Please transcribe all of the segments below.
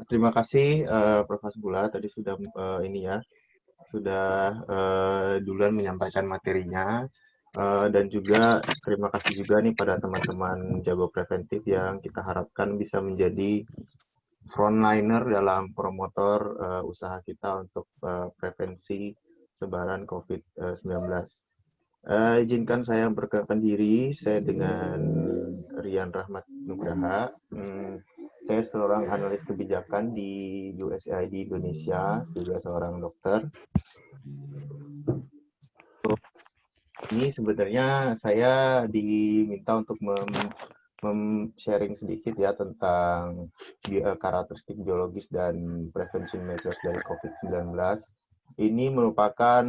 Terima kasih Prof. Hasbullah tadi sudah sudah duluan menyampaikan materinya. Dan juga terima kasih juga nih pada teman-teman jago preventif yang kita harapkan bisa menjadi frontliner dalam promotor usaha kita untuk prevensi sebaran COVID-19. Izinkan saya memperkenalkan diri, saya dengan Rian Rahmat Nugraha. Saya seorang analis kebijakan di USAID Indonesia, juga seorang dokter. Ini sebenarnya saya diminta untuk sharing sedikit ya tentang karakteristik biologis dan prevention measures dari COVID-19. Ini merupakan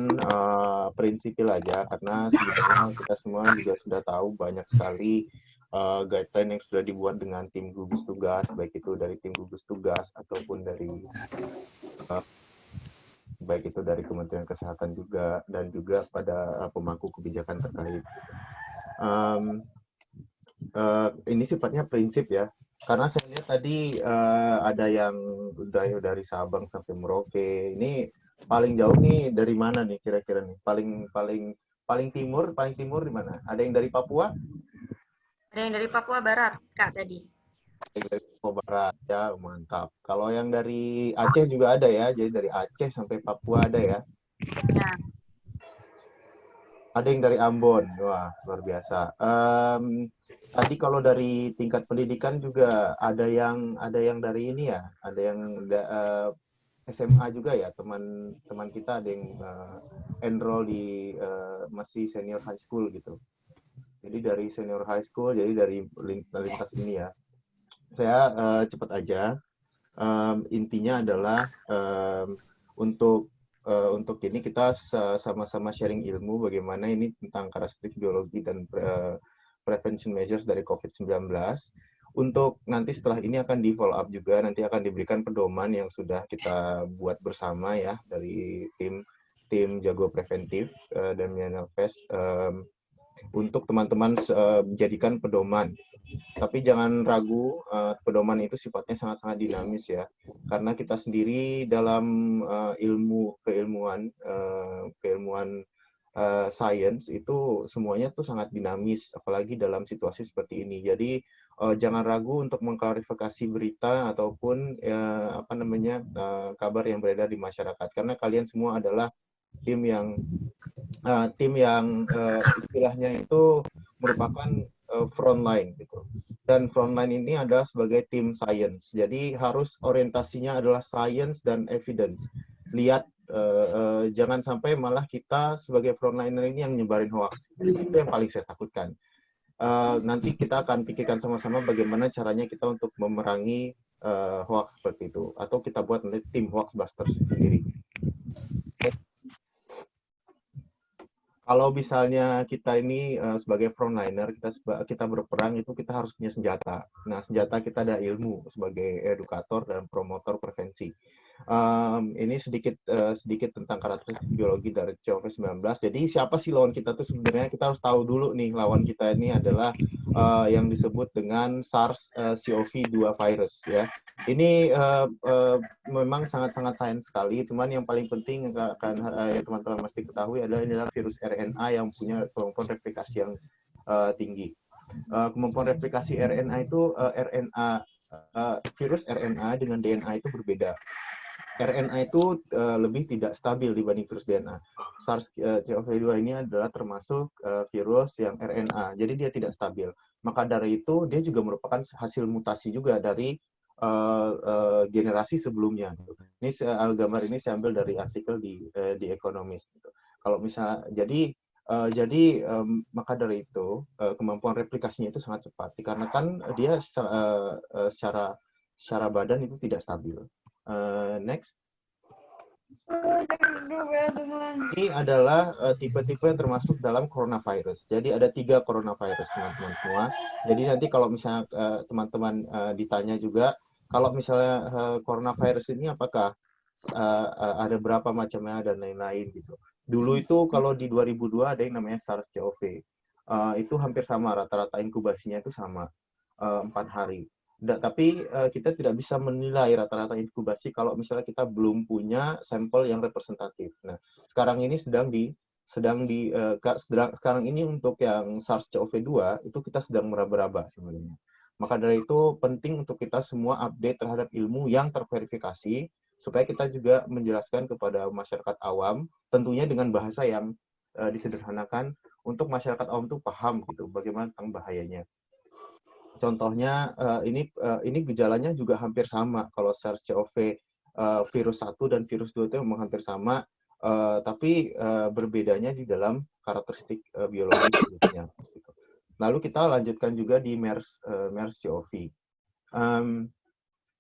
prinsipil aja karena sebenarnya kita semua juga sudah tahu banyak sekali guideline yang sudah dibuat dengan tim gugus tugas, baik itu dari tim gugus tugas ataupun baik itu dari Kementerian Kesehatan juga dan juga pada pemangku kebijakan terkait. Ini sifatnya prinsip ya, karena saya lihat tadi ada yang dari Sabang sampai Merauke. Ini paling jauh nih dari mana nih kira-kira nih? Paling timur di mana? Ada yang dari Papua? Ada yang dari Papua Barat, Kak, tadi. Ada yang dari Papua Barat, ya mantap. Kalau yang dari Aceh juga ada ya, jadi dari Aceh sampai Papua ada ya. Ya. Ada yang dari Ambon, wah luar biasa. Tadi kalau dari tingkat pendidikan juga ada yang dari ini ya, ada yang SMA juga ya, teman-teman kita ada yang enroll di masih senior high school gitu. Jadi dari senior high school, jadi dari lintas ini ya. Saya cepat aja. Intinya adalah untuk ini kita sama-sama sharing ilmu bagaimana ini tentang karakteristik biologi dan prevention measures dari COVID-19. Untuk nanti setelah ini akan di follow up juga, nanti akan diberikan pedoman yang sudah kita buat bersama ya dari tim jago preventif dan Menelfes untuk teman-teman jadikan pedoman. Tapi jangan ragu, pedoman itu sifatnya sangat-sangat dinamis ya. Karena kita sendiri dalam keilmuan science itu semuanya tuh sangat dinamis, apalagi dalam situasi seperti ini. Jadi jangan ragu untuk mengklarifikasi berita ataupun kabar yang beredar di masyarakat. Karena kalian semua adalah tim yang istilahnya itu merupakan frontline gitu. Dan frontline ini adalah sebagai tim science. Jadi harus orientasinya adalah science dan evidence. Lihat jangan sampai malah kita sebagai frontliner ini yang nyebarin hoax. Itu yang paling saya takutkan. Nanti kita akan pikirkan sama-sama bagaimana caranya kita untuk memerangi hoax seperti itu. Atau kita buat nanti tim hoax busters sendiri. Kalau misalnya kita ini sebagai frontliner, kita berperang itu kita harus punya senjata. Nah, senjata kita ada ilmu sebagai edukator dan promotor prevensi. Ini sedikit tentang karakteristik biologi dari COVID-19. Jadi siapa sih lawan kita tuh sebenarnya? Kita harus tahu dulu nih lawan kita ini adalah yang disebut dengan SARS-CoV-2 virus ya. Ini memang sangat-sangat sains sekali, cuman yang paling penting yang teman-teman mesti ketahui adalah virus RNA yang punya kemampuan replikasi yang tinggi. Kemampuan replikasi RNA itu virus RNA dengan DNA itu berbeda. RNA itu lebih tidak stabil dibanding virus DNA. SARS-CoV-2 ini adalah termasuk virus yang RNA, jadi dia tidak stabil. Maka dari itu dia juga merupakan hasil mutasi juga dari generasi sebelumnya. Ini gambar ini saya ambil dari artikel di Economist. Gitu. Kalau misalnya maka dari itu kemampuan replikasinya itu sangat cepat dikarenakan dia secara badan itu tidak stabil. Next. Ini adalah tipe-tipe yang termasuk dalam coronavirus. Jadi ada 3 coronavirus teman-teman semua. Jadi nanti kalau misalnya teman-teman ditanya juga, kalau misalnya coronavirus ini apakah ada berapa macamnya dan lain-lain gitu. Dulu itu kalau di 2002 ada yang namanya SARS-CoV. Itu hampir sama, rata-rata inkubasinya itu sama 4 hari. Tapi kita tidak bisa menilai rata-rata inkubasi kalau misalnya kita belum punya sampel yang representatif. Nah, sekarang ini sekarang ini untuk yang SARS-CoV-2 itu kita sedang meraba-raba sebenarnya. Maka dari itu penting untuk kita semua update terhadap ilmu yang terverifikasi supaya kita juga menjelaskan kepada masyarakat awam, tentunya dengan bahasa yang disederhanakan untuk masyarakat awam itu paham gitu bagaimana tentang bahayanya. Contohnya ini gejalanya juga hampir sama. Kalau SARS-CoV virus 1 dan virus 2 itu memang hampir sama, tapi berbedanya di dalam karakteristik biologi virusnya. Gitu. Lalu kita lanjutkan juga di MERS-CoV.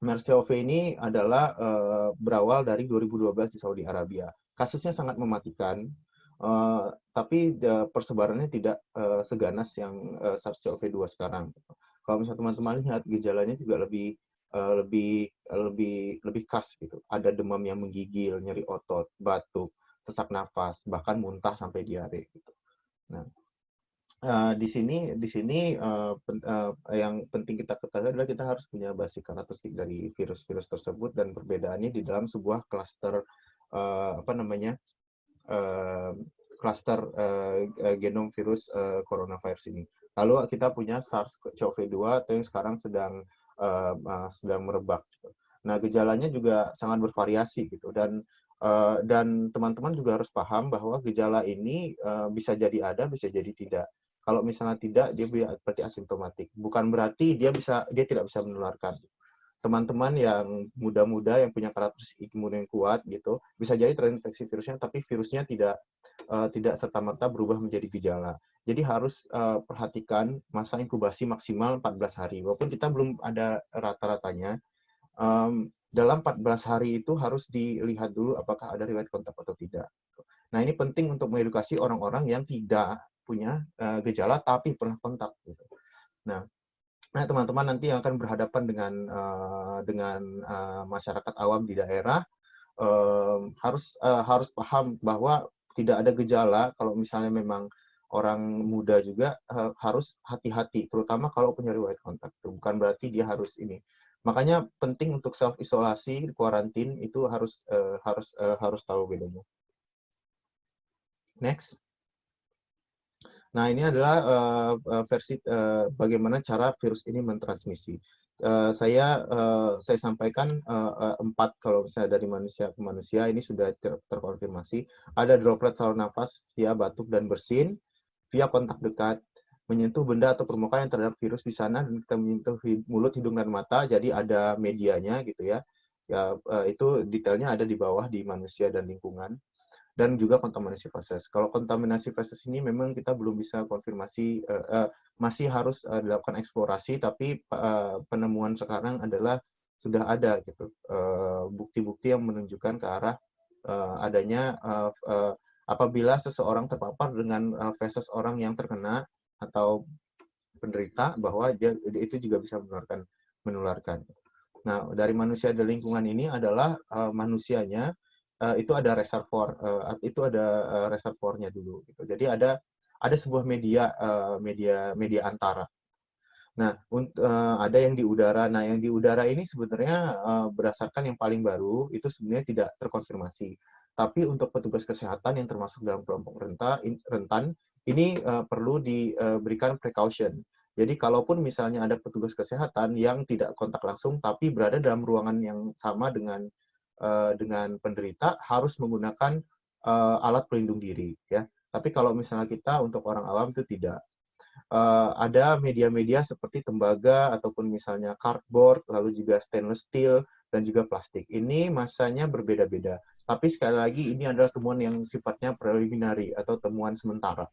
MERS-CoV ini adalah berawal dari 2012 di Saudi Arabia. Kasusnya sangat mematikan, tapi persebarannya tidak seganas yang SARS-CoV-2 sekarang. Kalau misalnya teman-teman lihat gejalanya juga lebih khas gitu. Ada demam yang menggigil, nyeri otot, batuk, sesak nafas, bahkan muntah sampai diare gitu. Nah, di sini yang penting kita ketahui adalah kita harus punya basic karakteristik dari virus-virus tersebut dan perbedaannya di dalam sebuah klaster klaster genom virus coronavirus ini. Lalu kita punya SARS-CoV-2 atau yang sekarang sedang merebak. Nah, gejalanya juga sangat bervariasi gitu dan teman-teman juga harus paham bahwa gejala ini bisa jadi ada, bisa jadi tidak. Kalau misalnya tidak, dia berarti asimptomatik. Bukan berarti dia tidak bisa menularkan. Teman-teman yang muda-muda yang punya karakteristik imun yang kuat gitu bisa jadi terinfeksi virusnya, tapi virusnya tidak serta-merta berubah menjadi gejala. Jadi harus perhatikan masa inkubasi maksimal 14 hari. Walaupun kita belum ada rata-ratanya, dalam 14 hari itu harus dilihat dulu apakah ada riwayat kontak atau tidak. Nah, ini penting untuk mengedukasi orang-orang yang tidak punya gejala tapi pernah kontak. Gitu. Nah, teman-teman nanti yang akan berhadapan dengan masyarakat awam di daerah harus paham bahwa tidak ada gejala. Kalau misalnya memang orang muda juga harus hati-hati, terutama kalau punya riwayat kontak. Bukan berarti dia harus ini. Makanya penting untuk self isolasi, kuarantin itu harus tahu bedanya. Next. Nah, ini adalah versi bagaimana cara virus ini mentransmisi. Saya sampaikan 4 kalau misalnya dari manusia ke manusia ini sudah terkonfirmasi. Ada droplet saluran nafas via batuk dan bersin, via kontak dekat, menyentuh benda atau permukaan yang terhadap virus di sana dan kita menyentuh mulut, hidung dan mata. Jadi ada medianya gitu ya. Itu detailnya ada di bawah di manusia dan lingkungan. Dan juga kontaminasi fases. Kalau kontaminasi fases ini memang kita belum bisa konfirmasi, masih harus dilakukan eksplorasi, tapi penemuan sekarang adalah sudah ada gitu bukti-bukti yang menunjukkan ke arah adanya apabila seseorang terpapar dengan fases orang yang terkena atau penderita, bahwa itu juga bisa menularkan. Nah, dari manusia dan lingkungan ini adalah manusianya itu ada reservoirnya dulu. Gitu. Jadi ada sebuah media antara. Nah, ada yang di udara. Nah, yang di udara ini sebenarnya berdasarkan yang paling baru itu sebenarnya tidak terkonfirmasi. Tapi untuk petugas kesehatan yang termasuk dalam kelompok rentan ini perlu diberikan precaution. Jadi kalaupun misalnya ada petugas kesehatan yang tidak kontak langsung tapi berada dalam ruangan yang sama dengan penderita, harus menggunakan alat pelindung diri ya. Tapi kalau misalnya kita untuk orang awam itu tidak. Ada media-media seperti tembaga ataupun misalnya cardboard, lalu juga stainless steel dan juga plastik. Ini masanya berbeda-beda. Tapi sekali lagi ini adalah temuan yang sifatnya preliminary atau temuan sementara.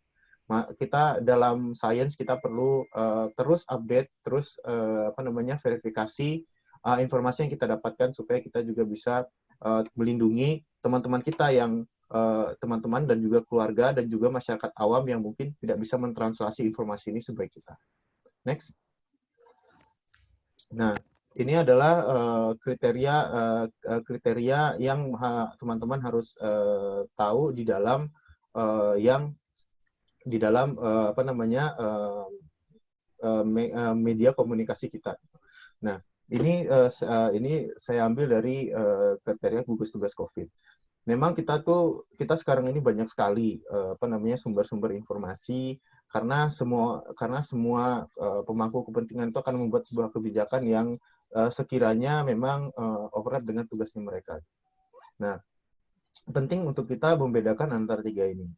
Kita dalam sains kita perlu terus update, terus verifikasi informasi yang kita dapatkan supaya kita juga bisa melindungi teman-teman kita yang teman-teman dan juga keluarga dan juga masyarakat awam yang mungkin tidak bisa mentranslasi informasi ini sebaik kita. Next. Nah, ini adalah kriteria yang teman-teman harus tahu di dalam media komunikasi kita. Nah, ini saya ambil dari kriteria gugus tugas COVID. Memang kita sekarang ini banyak sekali sumber-sumber informasi karena semua pemangku kepentingan itu akan membuat sebuah kebijakan yang sekiranya memang overlap dengan tugasnya mereka. Nah, penting untuk kita membedakan antara tiga ini.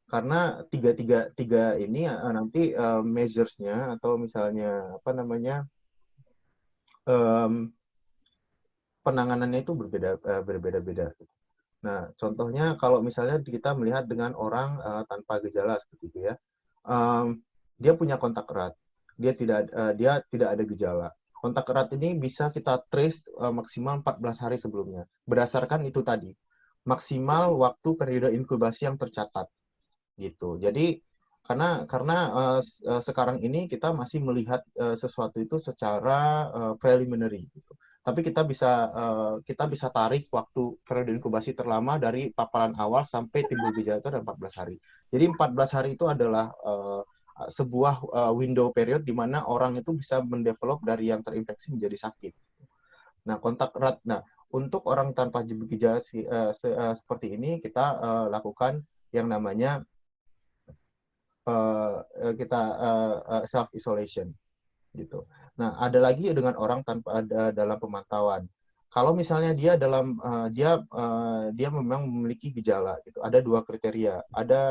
Karena tiga ini nanti measures-nya atau misalnya penanganannya itu berbeda-beda. Nah, contohnya kalau misalnya kita melihat dengan orang tanpa gejala seperti itu ya, dia punya kontak erat, dia tidak ada gejala. Kontak erat ini bisa kita trace maksimal 14 hari sebelumnya. Berdasarkan itu tadi, maksimal waktu periode inkubasi yang tercatat, gitu. Jadi karena sekarang ini kita masih melihat sesuatu itu secara preliminary, gitu. Tapi kita bisa tarik waktu periode inkubasi terlama dari paparan awal sampai timbul gejala itu ada 14 hari. Jadi 14 hari itu adalah sebuah window period di mana orang itu bisa mendevelop dari yang terinfeksi menjadi sakit. Nah, kontak erat. Nah, untuk orang tanpa gejala seperti ini kita lakukan yang namanya kita self isolation gitu. Nah, ada lagi dengan orang tanpa ada dalam pemantauan. Kalau misalnya dia memang memiliki gejala gitu. Ada dua kriteria, ada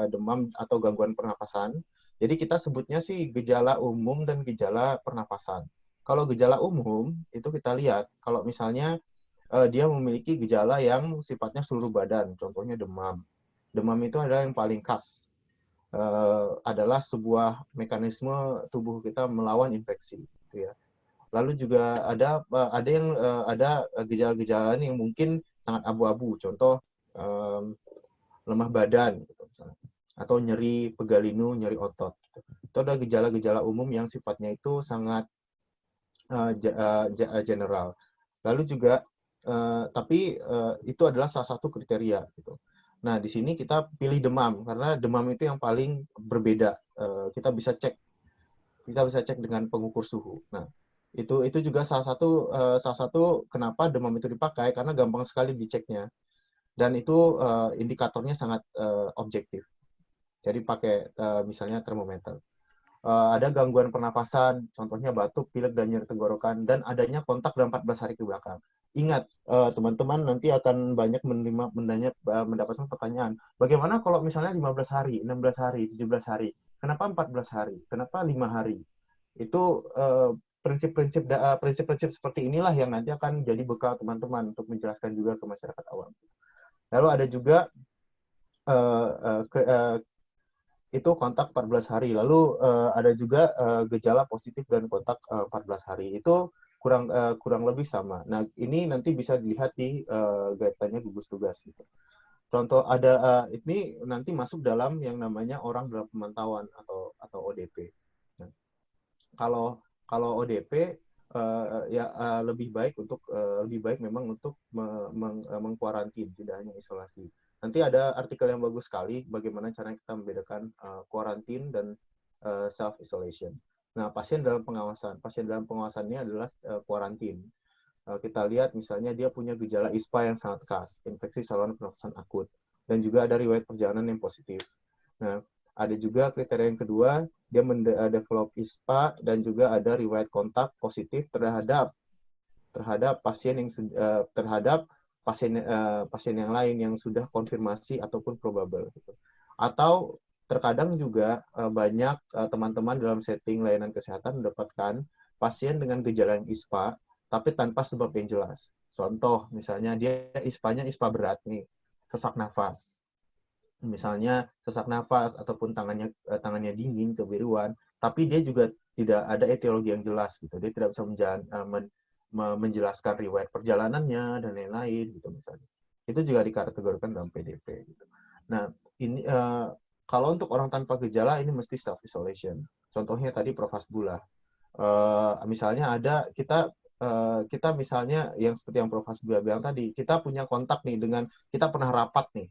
demam atau gangguan pernapasan. Jadi kita sebutnya sih gejala umum dan gejala pernapasan. Kalau gejala umum itu kita lihat kalau misalnya dia memiliki gejala yang sifatnya seluruh badan, contohnya demam. Demam itu adalah yang paling khas. Adalah sebuah mekanisme tubuh kita melawan infeksi, gitu ya. Lalu juga ada gejala-gejala yang mungkin sangat abu-abu, contoh lemah badan, gitu, atau nyeri pegal linu, nyeri otot. Itu ada gejala-gejala umum yang sifatnya itu sangat general. Lalu juga tapi itu adalah salah satu kriteria, gitu. Nah, di sini kita pilih demam karena demam itu yang paling berbeda. Kita bisa cek dengan pengukur suhu. Nah, itu juga salah satu kenapa demam itu dipakai karena gampang sekali diceknya dan itu indikatornya sangat objektif. Jadi pakai misalnya termometer. Ada gangguan pernapasan, contohnya batuk, pilek, dan nyeri tenggorokan, dan adanya kontak dalam 14 hari ke belakang. Ingat, teman-teman nanti akan banyak mendapatkan pertanyaan, bagaimana kalau misalnya 15 hari, 16 hari, 17 hari? Kenapa 14 hari? Kenapa 5 hari? Itu prinsip-prinsip seperti inilah yang nanti akan jadi bekal teman-teman untuk menjelaskan juga ke masyarakat awam. Lalu ada juga itu kontak 14 hari. Lalu ada juga gejala positif dan kontak 14 hari. Itu kurang lebih sama. Nah, ini nanti bisa dilihat di guideline-nya gugus tugas. Gitu. Contoh ini nanti masuk dalam yang namanya orang dalam pemantauan atau ODP. Nah, kalau ODP lebih baik memang untuk mengkuarantin, tidak hanya isolasi. Nanti ada artikel yang bagus sekali bagaimana cara kita membedakan kuarantin dan self isolation. Nah, pasien dalam pengawasan ini adalah kuarantin. Kita lihat misalnya dia punya gejala ISPA yang sangat khas, infeksi saluran pernafasan akut, dan juga ada riwayat perjalanan yang positif. Nah, ada juga kriteria yang kedua, dia mendevelop ISPA dan juga ada riwayat kontak positif terhadap pasien pasien yang lain yang sudah konfirmasi ataupun probable. Gitu. Atau terkadang juga banyak teman-teman dalam setting layanan kesehatan mendapatkan pasien dengan gejala yang ISPA tapi tanpa sebab yang jelas. Contoh, misalnya dia ISPA-nya ISPA berat nih, sesak nafas. Misalnya sesak nafas ataupun tangannya dingin, kebiruan, tapi dia juga tidak ada etiologi yang jelas gitu. Dia tidak bisa menjelaskan riwayat perjalanannya dan lain-lain gitu misalnya. Itu juga dikategorikan dalam PDP gitu. Nah, ini kalau untuk orang tanpa gejala ini mesti self isolation. Contohnya tadi Prof. Hasbullah. Misalnya kita misalnya yang seperti yang Prof. Hasbullah bilang tadi, kita punya kontak nih kita pernah rapat nih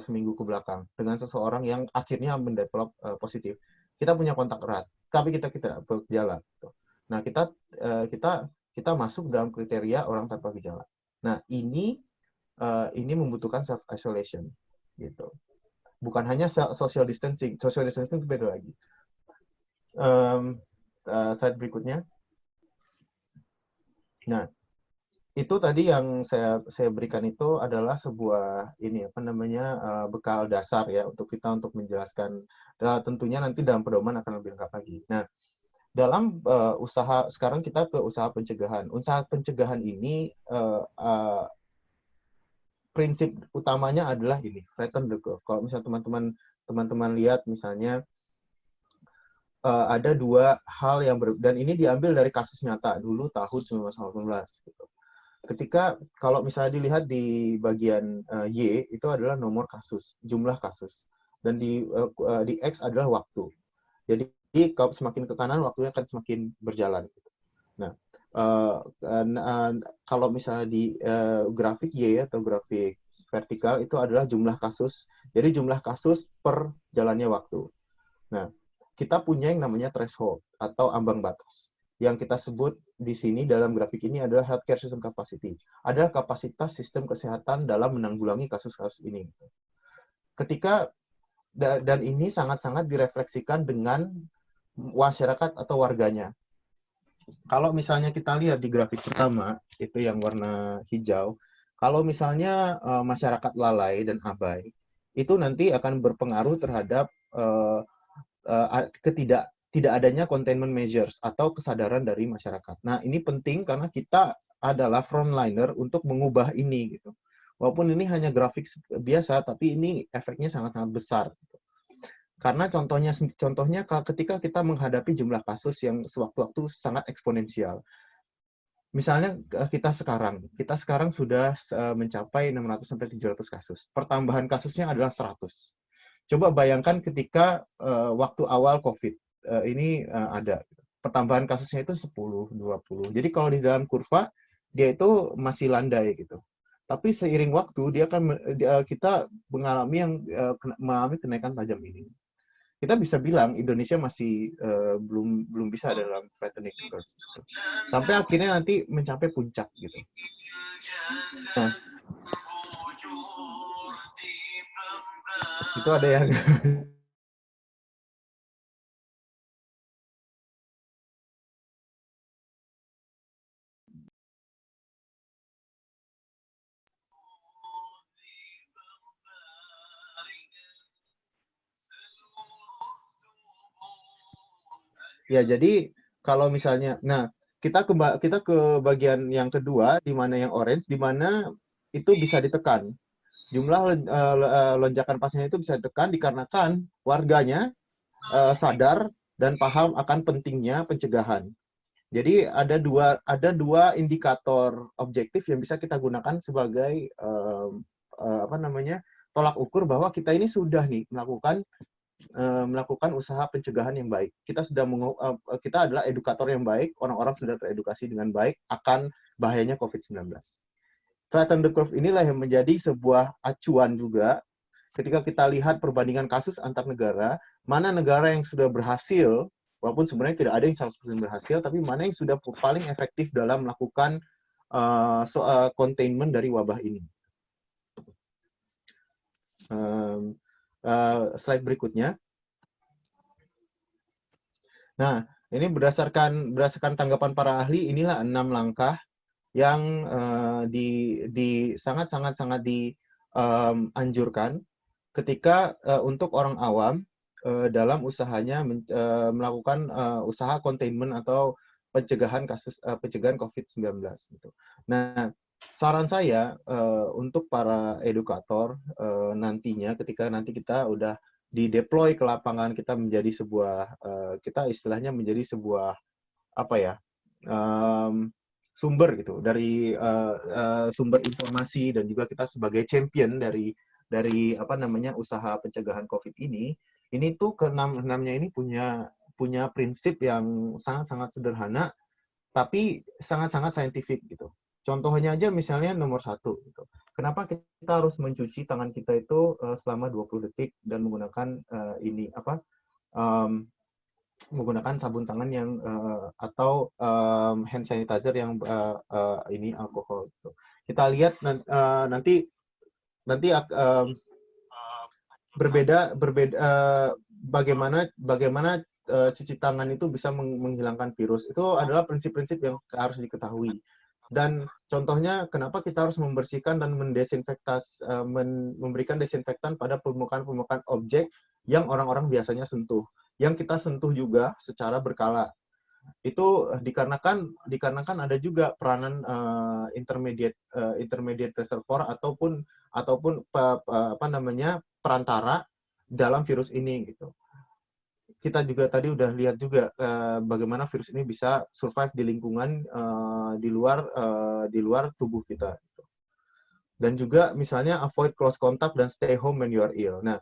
seminggu ke belakang dengan seseorang yang akhirnya mendevelop positif. Kita punya kontak erat, tapi kita tidak bergejala. Gitu. Nah, kita masuk dalam kriteria orang tanpa gejala. Nah, ini membutuhkan self isolation gitu. Bukan hanya social distancing. Social distancing itu beda lagi. Slide berikutnya. Nah, itu tadi yang saya berikan itu adalah sebuah bekal dasar ya untuk kita untuk menjelaskan. Tentunya nanti dalam pedoman akan lebih lengkap lagi. Nah, dalam usaha sekarang kita ke usaha pencegahan. Usaha pencegahan ini prinsip utamanya adalah ini, flatten the curve. Kalau misalnya teman-teman lihat misalnya ada dua hal yang dan ini diambil dari kasus nyata dulu tahun 1918 gitu. Ketika kalau misalnya dilihat di bagian Y itu adalah nomor kasus, jumlah kasus, dan di X adalah waktu. Jadi kalau semakin ke kanan waktunya akan semakin berjalan. Nah, kalau misalnya di grafik Y atau grafik vertikal itu adalah jumlah kasus. Jadi jumlah kasus per jalannya waktu. Nah, kita punya yang namanya threshold atau ambang batas. Yang kita sebut di sini dalam grafik ini adalah healthcare system capacity. Adalah kapasitas sistem kesehatan dalam menanggulangi kasus-kasus ini. Ketika dan ini sangat-sangat direfleksikan dengan masyarakat atau warganya. Kalau misalnya kita lihat di grafik pertama, itu yang warna hijau, kalau misalnya masyarakat lalai dan abai, itu nanti akan berpengaruh terhadap tidak adanya containment measures atau kesadaran dari masyarakat. Nah, ini penting karena kita adalah frontliner untuk mengubah ini gitu. Walaupun ini hanya grafik biasa, tapi ini efeknya sangat-sangat besar. Karena contohnya ketika kita menghadapi jumlah kasus yang sewaktu-waktu sangat eksponensial. Misalnya kita sekarang sudah mencapai 600 sampai 700 kasus. Pertambahan kasusnya adalah 100. Coba bayangkan ketika waktu awal COVID ini ada. Pertambahan kasusnya itu 10, 20. Jadi kalau di dalam kurva, dia itu masih landai gitu. Tapi seiring waktu, kita mengalami kenaikan tajam ini. Kita bisa bilang Indonesia masih belum bisa dalam flattening curve. Sampai akhirnya nanti mencapai puncak gitu. Nah, itu ada yang ya, jadi kalau misalnya, nah kita ke bagian yang kedua, di mana yang orange, di mana itu bisa ditekan. Jumlah lonjakan pasien itu bisa ditekan dikarenakan warganya sadar dan paham akan pentingnya pencegahan. Jadi ada dua indikator objektif yang bisa kita gunakan sebagai tolak ukur bahwa kita ini sudah nih melakukan usaha pencegahan yang baik. Kita adalah edukator yang baik, orang-orang sudah teredukasi dengan baik akan bahayanya COVID-19. Flatten the curve inilah yang menjadi sebuah acuan juga ketika kita lihat perbandingan kasus antar negara, mana negara yang sudah berhasil, walaupun sebenarnya tidak ada yang 100% berhasil, tapi mana yang sudah paling efektif dalam melakukan containment dari wabah ini. Slide berikutnya. Nah, ini berdasarkan tanggapan para ahli, inilah 6 langkah yang sangat dianjurkan ketika untuk orang awam dalam usahanya melakukan usaha containment atau pencegahan COVID-19 gitu. Nah, saran saya untuk para edukator nantinya ketika nanti kita udah di-deploy ke lapangan, kita menjadi sebuah kita istilahnya menjadi sebuah sumber gitu dari sumber informasi, dan juga kita sebagai champion dari usaha pencegahan COVID ini tuh keenamnya ini punya prinsip yang sangat sederhana tapi sangat saintifik gitu. Contohnya aja misalnya nomor 1 gitu. Kenapa kita harus mencuci tangan kita itu selama 20 detik dan menggunakan menggunakan sabun tangan yang atau hand sanitizer yang ini alkohol. Gitu. Kita lihat nanti berbeda bagaimana cuci tangan itu bisa menghilangkan virus. Itu adalah prinsip-prinsip yang harus diketahui. Dan contohnya kenapa kita harus membersihkan dan memberikan desinfektan pada permukaan objek yang orang-orang biasanya sentuh. Yang kita sentuh juga secara berkala. Itu dikarenakan ada juga peranan intermediate reservoir ataupun perantara dalam virus ini gitu. Kita juga tadi udah lihat juga bagaimana virus ini bisa survive di lingkungan di luar tubuh kita. Gitu. Dan juga misalnya avoid close contact dan stay home when you are ill. Nah,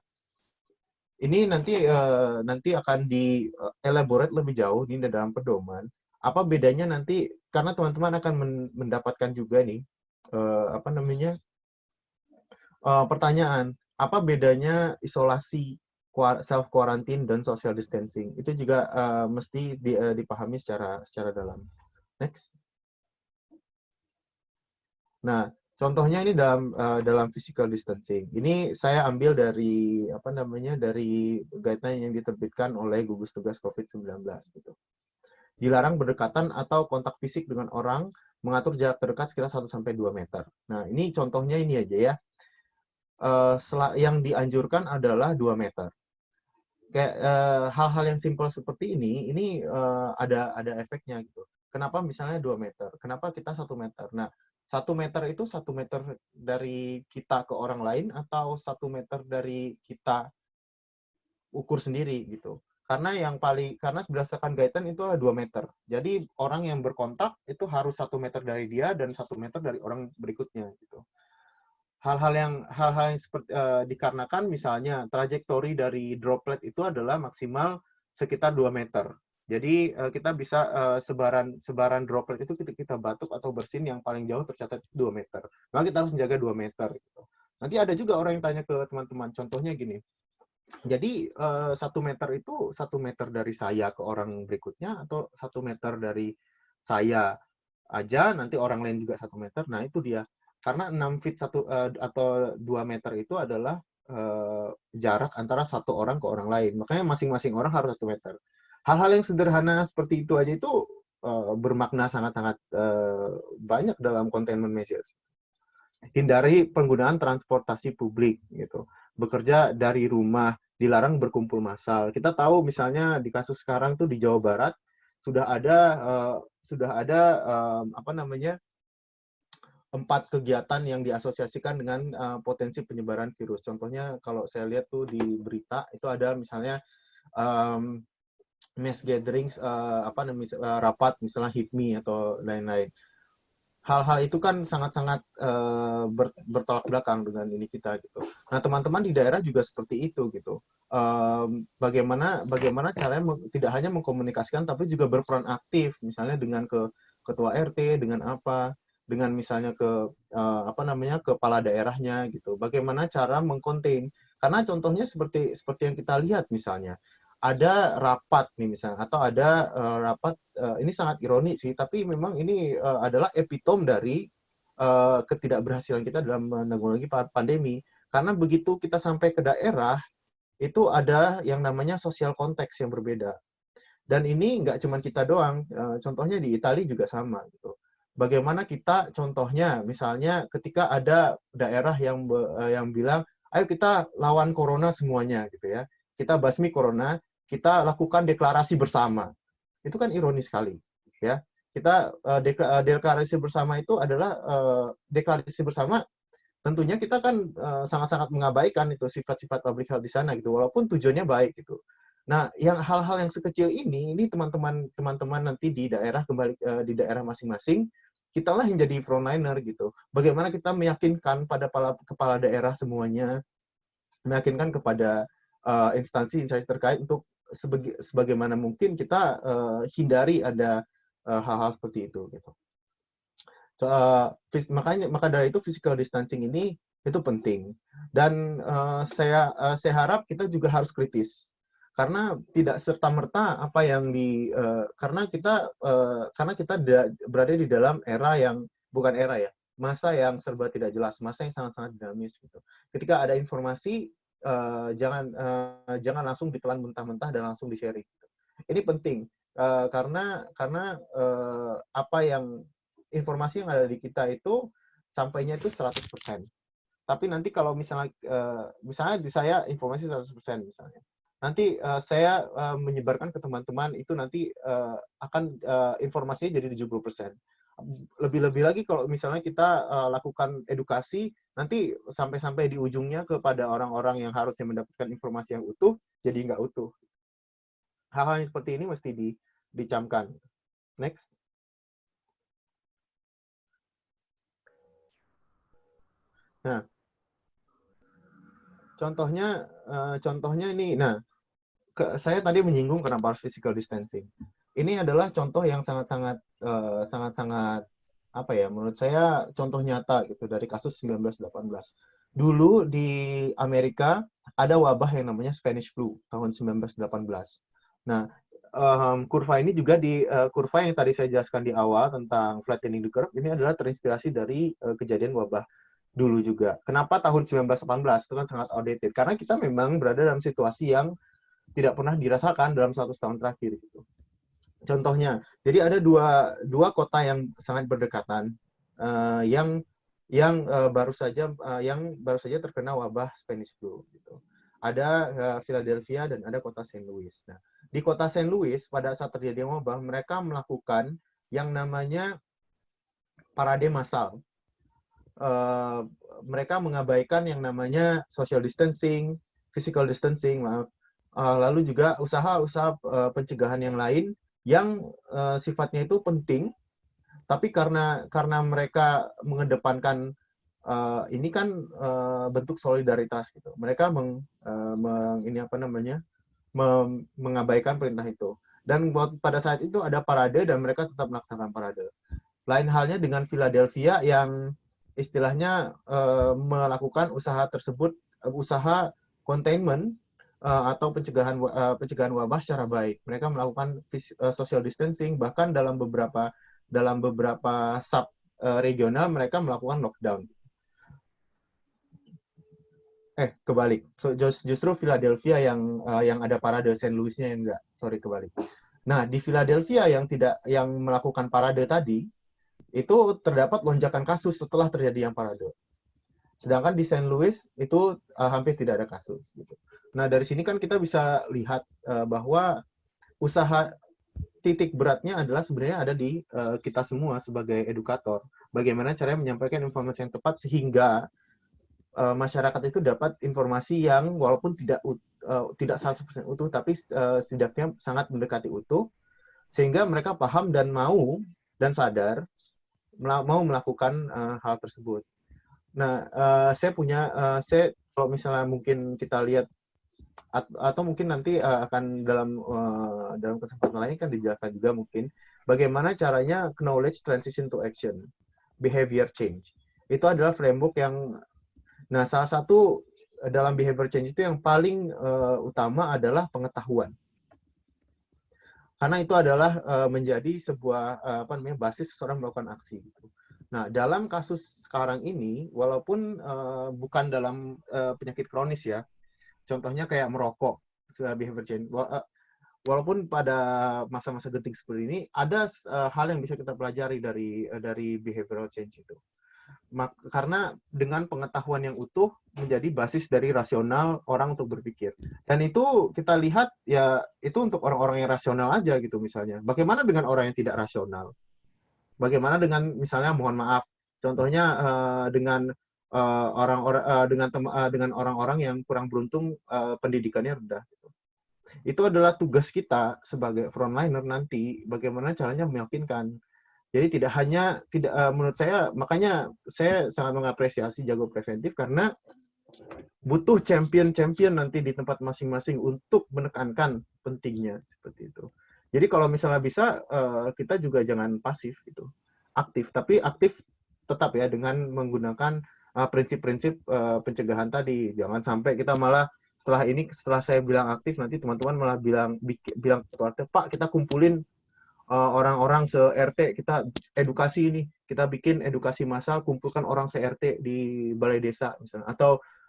ini nanti akan di-elaborate lebih jauh di dalam pedoman. Apa bedanya nanti, karena teman-teman akan mendapatkan juga nih, pertanyaan, apa bedanya isolasi, self-quarantine, dan social distancing? Itu juga mesti dipahami secara dalam. Next. Nah, contohnya ini dalam physical distancing. Ini saya ambil dari dari guideline yang diterbitkan oleh gugus tugas COVID-19 gitu. Dilarang berdekatan atau kontak fisik dengan orang, mengatur jarak terdekat sekitar 1-2 meter. Nah, ini contohnya ini aja ya. Yang dianjurkan adalah 2 meter. Kayak hal-hal yang simpel seperti ini ada efeknya gitu. Kenapa misalnya 2 meter? Kenapa kita 1 meter? Nah, 1 meter itu 1 meter dari kita ke orang lain atau 1 meter dari kita ukur sendiri gitu. Karena berdasarkan guideline itu adalah 2 meter. Jadi orang yang berkontak itu harus 1 meter dari dia dan 1 meter dari orang berikutnya gitu. Hal-hal yang seperti dikarenakan misalnya trajektori dari droplet itu adalah maksimal sekitar 2 meter. Jadi kita bisa sebaran droplet itu kita batuk atau bersin yang paling jauh tercatat 2 meter. Maka kita harus menjaga 2 meter. Gitu. Nanti ada juga orang yang tanya ke teman-teman, contohnya gini. Jadi 1 meter itu 1 meter dari saya ke orang berikutnya atau 1 meter dari saya aja, nanti orang lain juga 1 meter. Nah itu dia. Karena 6 feet atau 2 meter itu adalah jarak antara satu orang ke orang lain. Makanya masing-masing orang harus 1 meter. Hal-hal yang sederhana seperti itu aja itu bermakna sangat-sangat banyak dalam containment measures. Hindari penggunaan transportasi publik gitu. Bekerja dari rumah, dilarang berkumpul massal. Kita tahu misalnya di kasus sekarang tuh di Jawa Barat sudah ada 4 kegiatan yang diasosiasikan dengan potensi penyebaran virus. Contohnya kalau saya lihat tuh di berita itu ada misalnya mass gatherings rapat misalnya HIPMI atau lain-lain. Hal-hal itu kan sangat-sangat bertolak belakang dengan ini kita gitu. Nah teman-teman di daerah juga seperti itu gitu. Bagaimana caranya tidak hanya mengkomunikasikan tapi juga berperan aktif misalnya dengan ke ketua RT dengan misalnya ke kepala daerahnya gitu. Bagaimana cara mengkonten? Karena contohnya seperti yang kita lihat misalnya ada rapat nih misalnya atau ada rapat ini sangat ironis sih tapi memang ini adalah epitome dari ketidakberhasilan kita dalam menanggulangi pandemi karena begitu kita sampai ke daerah itu ada yang namanya social konteks yang berbeda dan ini nggak cuma kita doang contohnya di Italia juga sama gitu bagaimana kita contohnya misalnya ketika ada daerah yang bilang ayo kita lawan corona semuanya gitu ya kita basmi corona kita lakukan deklarasi bersama. Itu kan ironis sekali, ya. Kita deklarasi bersama itu adalah deklarasi bersama. Tentunya kita kan sangat-sangat mengabaikan itu sifat-sifat public health di sana gitu, walaupun tujuannya baik gitu. Nah, yang hal-hal yang sekecil ini teman-teman nanti di daerah di daerah masing-masing, kitalah yang jadi frontliner gitu. Bagaimana kita meyakinkan pada kepala daerah semuanya, meyakinkan kepada instansi terkait untuk sebagaimana mungkin kita hindari ada hal-hal seperti itu gitu. Maka dari itu physical distancing ini itu penting dan saya harap kita juga harus kritis karena tidak serta-merta apa yang karena kita berada di dalam era yang bukan era ya, masa yang serba tidak jelas, masa yang sangat-sangat dinamis gitu. Ketika ada informasi jangan langsung ditelan mentah-mentah dan langsung di-sharing gitu. Ini penting karena apa yang informasi yang ada di kita itu sampainya itu 100%. Tapi nanti kalau misalnya di saya informasi 100% misalnya. Nanti saya menyebarkan ke teman-teman itu nanti akan informasinya jadi 70%. Lebih-lebih lagi kalau misalnya kita lakukan edukasi, nanti sampai di ujungnya kepada orang-orang yang harusnya mendapatkan informasi yang utuh, jadi nggak utuh. Hal-hal yang seperti ini mesti dicamkan. Next. Nah, contohnya ini. Nah, saya tadi menyinggung kenapa harus physical distancing. Ini adalah contoh yang sangat-sangat apa ya? Menurut saya contoh nyata gitu dari kasus 1918. Dulu di Amerika ada wabah yang namanya Spanish flu tahun 1918. Nah, kurva ini juga kurva yang tadi saya jelaskan di awal tentang flattening the curve ini adalah terinspirasi dari kejadian wabah dulu juga. Kenapa tahun 1918? Itu kan sangat outdated. Karena kita memang berada dalam situasi yang tidak pernah dirasakan dalam 100 tahun terakhir. Gitu. Contohnya, jadi ada dua kota yang sangat berdekatan yang baru saja terkena wabah Spanish flu. Gitu. Ada Philadelphia dan ada kota St. Louis. Nah, di kota St. Louis pada saat terjadi wabah mereka melakukan yang namanya parade massal. Mereka mengabaikan yang namanya social distancing, physical distancing, maaf. Lalu juga usaha-usaha pencegahan yang lain yang sifatnya itu penting, tapi karena mereka mengedepankan ini kan bentuk solidaritas gitu. Mereka mengabaikan perintah itu. Dan pada saat itu ada parade dan mereka tetap melaksanakan parade. Lain halnya dengan Philadelphia yang istilahnya melakukan usaha tersebut, usaha containment atau pencegahan wabah secara baik. Mereka melakukan social distancing, bahkan dalam beberapa sub regional mereka melakukan lockdown. Kebalik. Justru Philadelphia yang ada parade, St. Louis-nya yang enggak. Sorry, kebalik. Nah, di Philadelphia yang melakukan parade tadi, itu terdapat lonjakan kasus setelah terjadi yang parade. Sedangkan di St. Louis itu hampir tidak ada kasus. Gitu. Nah, dari sini kan kita bisa lihat bahwa usaha titik beratnya adalah sebenarnya ada di kita semua sebagai edukator. Bagaimana caranya menyampaikan informasi yang tepat sehingga masyarakat itu dapat informasi yang walaupun tidak 100% utuh, tapi setidaknya sangat mendekati utuh, sehingga mereka paham dan mau dan sadar mau melakukan hal tersebut. Nah, saya kalau misalnya mungkin kita lihat atau mungkin nanti akan dalam kesempatan lain kan dijelaskan juga mungkin bagaimana caranya knowledge transition to action, behavior change. Itu adalah framework yang, nah salah satu dalam behavior change itu yang paling utama adalah pengetahuan. Karena itu adalah menjadi sebuah basis seseorang melakukan aksi. Gitu. Nah, dalam kasus sekarang ini, walaupun bukan dalam penyakit kronis ya, contohnya kayak merokok, behavior change. Walaupun pada masa-masa genting seperti ini, ada hal yang bisa kita pelajari dari behavioral change itu. Karena dengan pengetahuan yang utuh menjadi basis dari rasional orang untuk berpikir. Dan itu kita lihat ya itu untuk orang-orang yang rasional aja gitu misalnya. Bagaimana dengan orang yang tidak rasional? Bagaimana dengan misalnya mohon maaf, contohnya dengan orang-orang yang kurang beruntung pendidikannya rendah. Gitu. Itu adalah tugas kita sebagai frontliner nanti bagaimana caranya meyakinkan. Jadi menurut saya, makanya saya sangat mengapresiasi Jago Preventif karena butuh champion-champion nanti di tempat masing-masing untuk menekankan pentingnya seperti itu. Jadi kalau misalnya bisa, kita juga jangan pasif gitu, aktif. Tapi aktif tetap ya dengan menggunakan prinsip-prinsip pencegahan tadi. Jangan sampai kita malah Setelah saya bilang aktif, nanti teman-teman malah bilang ke RT, Pak, kita kumpulin orang-orang se-RT, kita edukasi ini, kita bikin edukasi massal, kumpulkan orang se-RT di balai desa misalnya,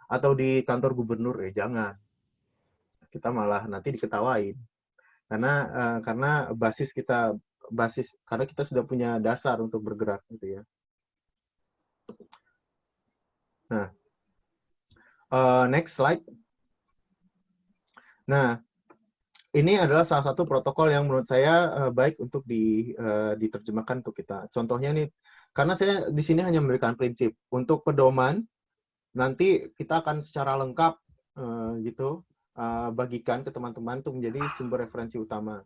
atau di kantor gubernur. Jangan, kita malah nanti diketawain karena karena kita sudah punya dasar untuk bergerak gitu ya. Nah, next slide. Nah, ini adalah salah satu protokol yang menurut saya baik untuk diterjemahkan untuk kita. Contohnya nih, karena saya di sini hanya memberikan prinsip. Untuk pedoman, nanti kita akan secara lengkap bagikan ke teman-teman untuk menjadi sumber referensi utama.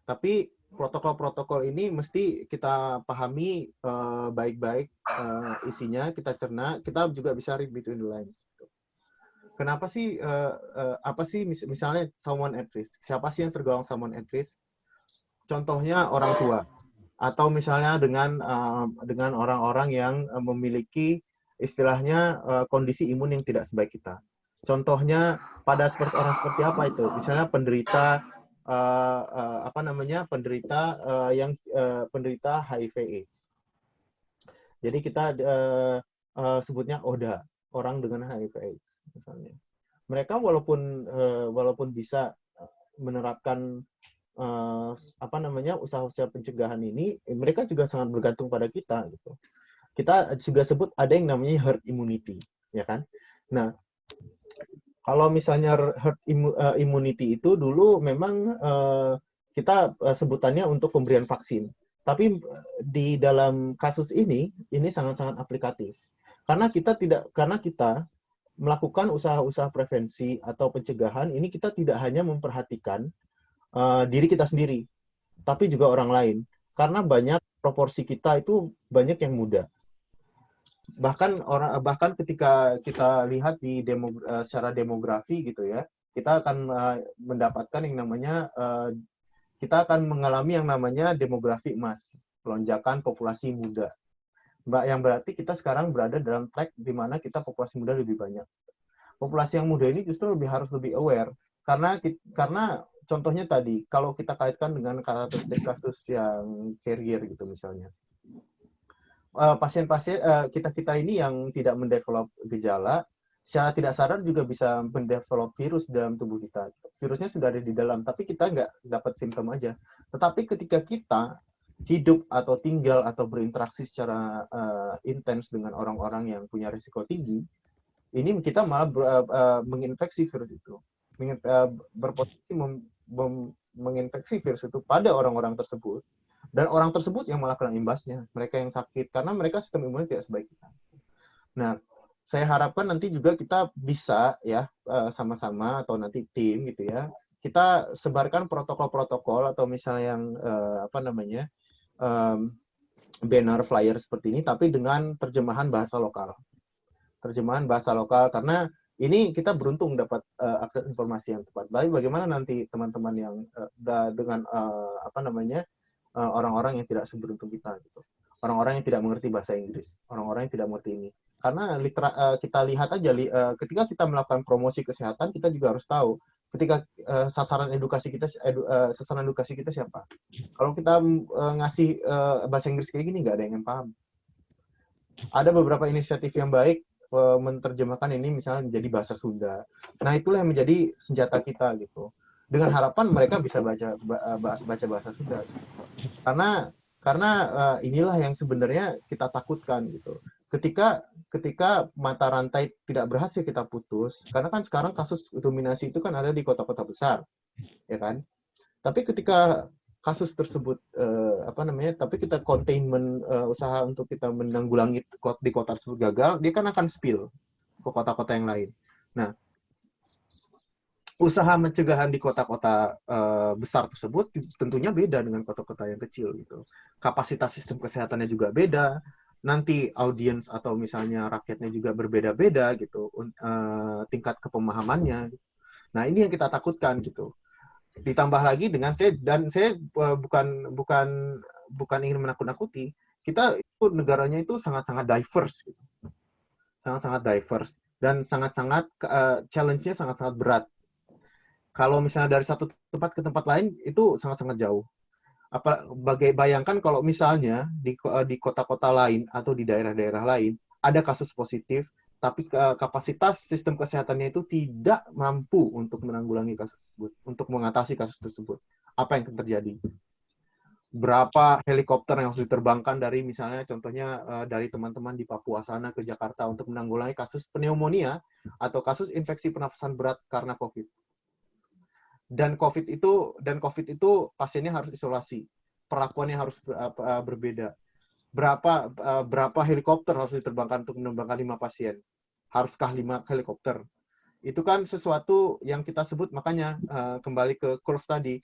Tapi protokol-protokol ini mesti kita pahami baik-baik isinya, kita cerna, kita juga bisa read between the lines. Kenapa sih, apa sih misalnya someone at risk? Siapa sih yang tergolong someone at risk? Contohnya orang tua, atau misalnya dengan orang-orang yang memiliki istilahnya kondisi imun yang tidak sebaik kita. Contohnya pada orang seperti apa itu? Misalnya penderita penderita HIV/AIDS. Jadi kita sebutnya ODA, orang dengan HIV/AIDS misalnya. Mereka walaupun bisa menerapkan usaha-usaha pencegahan ini, mereka juga sangat bergantung pada kita gitu. Kita juga sebut ada yang namanya herd immunity, ya kan? Nah, kalau misalnya herd immunity itu dulu memang kita sebutannya untuk pemberian vaksin. Tapi di dalam kasus ini sangat-sangat aplikatif. Karena kita melakukan usaha-usaha prevensi atau pencegahan, ini kita tidak hanya memperhatikan diri kita sendiri, tapi juga orang lain. Karena banyak proporsi kita itu banyak yang muda. Bahkan ketika kita lihat secara demografi gitu ya, kita akan mendapatkan yang namanya kita akan mengalami yang namanya demografi emas, lonjakan populasi muda. Yang berarti kita sekarang berada dalam track di mana kita populasi muda lebih banyak. Populasi yang muda ini justru harus lebih aware karena contohnya tadi, kalau kita kaitkan dengan karakteristik kasus yang carrier gitu misalnya. Pasien-pasien kita ini yang tidak mendevelop gejala, secara tidak sadar juga bisa mendevelop virus dalam tubuh kita. Virusnya sudah ada di dalam, tapi kita nggak dapat simptom aja. Tetapi ketika kita hidup atau tinggal atau berinteraksi secara intens dengan orang-orang yang punya risiko tinggi, ini kita malah menginfeksi virus itu. Berpotensi menginfeksi virus itu pada orang-orang tersebut. Dan orang tersebut yang malah kena imbasnya, mereka yang sakit, karena mereka sistem imunnya tidak sebaik kita. Nah, saya harapkan nanti juga kita bisa ya sama-sama atau nanti tim gitu ya, kita sebarkan protokol-protokol atau misalnya yang banner flyer seperti ini, tapi dengan terjemahan bahasa lokal. Terjemahan bahasa lokal, karena ini kita beruntung dapat akses informasi yang tepat. Baik, bagaimana nanti teman-teman yang dengan orang-orang yang tidak seberuntung kita gitu. Orang-orang yang tidak mengerti bahasa Inggris, orang-orang yang tidak mengerti ini. Karena kita lihat aja ketika kita melakukan promosi kesehatan, kita juga harus tahu ketika sasaran edukasi kita siapa. Kalau kita ngasih bahasa Inggris kayak gini, nggak ada yang paham. Ada beberapa inisiatif yang baik menerjemahkan ini misalnya menjadi bahasa Sunda. Nah, itulah yang menjadi senjata kita gitu. Dengan harapan mereka bisa baca bahasa Sunda. Karena inilah yang sebenarnya kita takutkan gitu. Ketika mata rantai tidak berhasil kita putus, karena kan sekarang kasus dominasi itu kan ada di kota-kota besar, ya kan? Tapi ketika kasus tersebut tapi kita containment usaha untuk kita menanggulangi di kota tersebut gagal, dia kan akan spill ke kota-kota yang lain. Nah, usaha pencegahan di kota-kota besar tersebut tentunya beda dengan kota-kota yang kecil gitu. Kapasitas sistem kesehatannya juga beda. Nanti audiens atau misalnya rakyatnya juga berbeda-beda gitu, tingkat kepemahamannya. Nah, ini yang kita takutkan gitu. Ditambah lagi dengan saya bukan ingin menakut-nakuti. Kita itu negaranya itu sangat-sangat diverse gitu. Sangat-sangat diverse. dan sangat-sangat challenge-nya sangat-sangat berat. Kalau misalnya dari satu tempat ke tempat lain itu sangat-sangat jauh. Bayangkan kalau misalnya di kota-kota lain atau di daerah-daerah lain ada kasus positif, tapi kapasitas sistem kesehatannya itu tidak mampu untuk menanggulangi kasus tersebut, untuk mengatasi kasus tersebut. Apa yang akan terjadi? Berapa helikopter yang harus diterbangkan dari misalnya contohnya dari teman-teman di Papua sana ke Jakarta untuk menanggulangi kasus pneumonia atau kasus infeksi pernafasan berat karena COVID. Dan COVID itu pasiennya harus isolasi, perlakuannya harus berbeda. Berapa helikopter harus diterbangkan untuk menerbangkan 5 pasien? Haruskah 5 helikopter? Itu kan sesuatu yang kita sebut, makanya kembali ke curve tadi,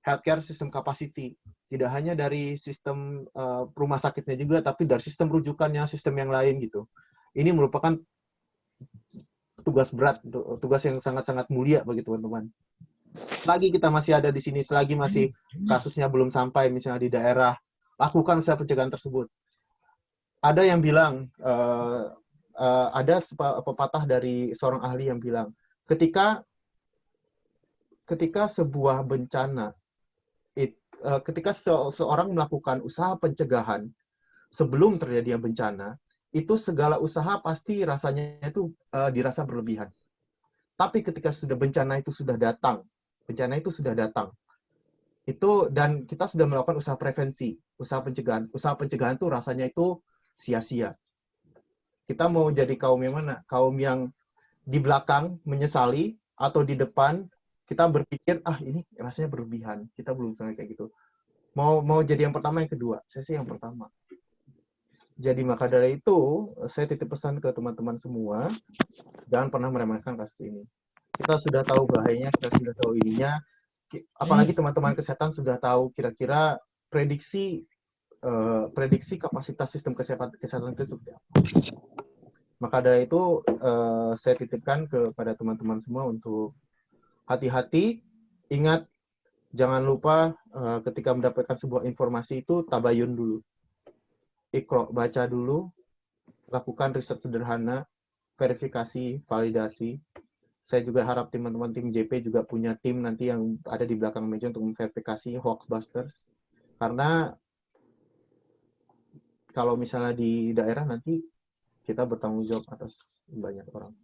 healthcare system capacity. Tidak hanya dari sistem rumah sakitnya juga, tapi dari sistem rujukannya, sistem yang lain gitu. Ini merupakan tugas berat, tugas yang sangat-sangat mulia bagi teman-teman. Selagi kita masih ada di sini, selagi masih kasusnya belum sampai misalnya di daerah, lakukan usaha pencegahan tersebut. Ada yang bilang, ada pepatah dari seorang ahli yang bilang, ketika sebuah bencana, ketika seorang melakukan usaha pencegahan sebelum terjadi bencana, itu segala usaha pasti rasanya itu dirasa berlebihan. Tapi ketika bencana itu sudah datang, itu dan kita sudah melakukan usaha prevensi, usaha pencegahan itu rasanya itu sia-sia. Kita mau jadi kaum yang mana? Kaum yang di belakang menyesali atau di depan kita berpikir ini rasanya berlebihan, kita belum sampai kayak gitu. Mau jadi yang pertama, yang kedua? Saya sih yang pertama. Jadi maka dari itu saya titip pesan ke teman-teman semua, jangan pernah meremehkan kasus ini. Kita sudah tahu bahayanya, kita sudah tahu ininya, apalagi teman-teman kesehatan sudah tahu kira-kira prediksi kapasitas sistem kesehatan itu seperti apa. Maka dari itu saya titipkan kepada teman-teman semua untuk hati-hati, ingat, jangan lupa ketika mendapatkan sebuah informasi itu tabayun dulu. Ikro, baca dulu, lakukan riset sederhana, verifikasi, validasi. Saya juga harap teman-teman tim JP juga punya tim nanti yang ada di belakang meja untuk memverifikasi hoaxbusters. Karena kalau misalnya di daerah nanti kita bertanggung jawab atas banyak orang.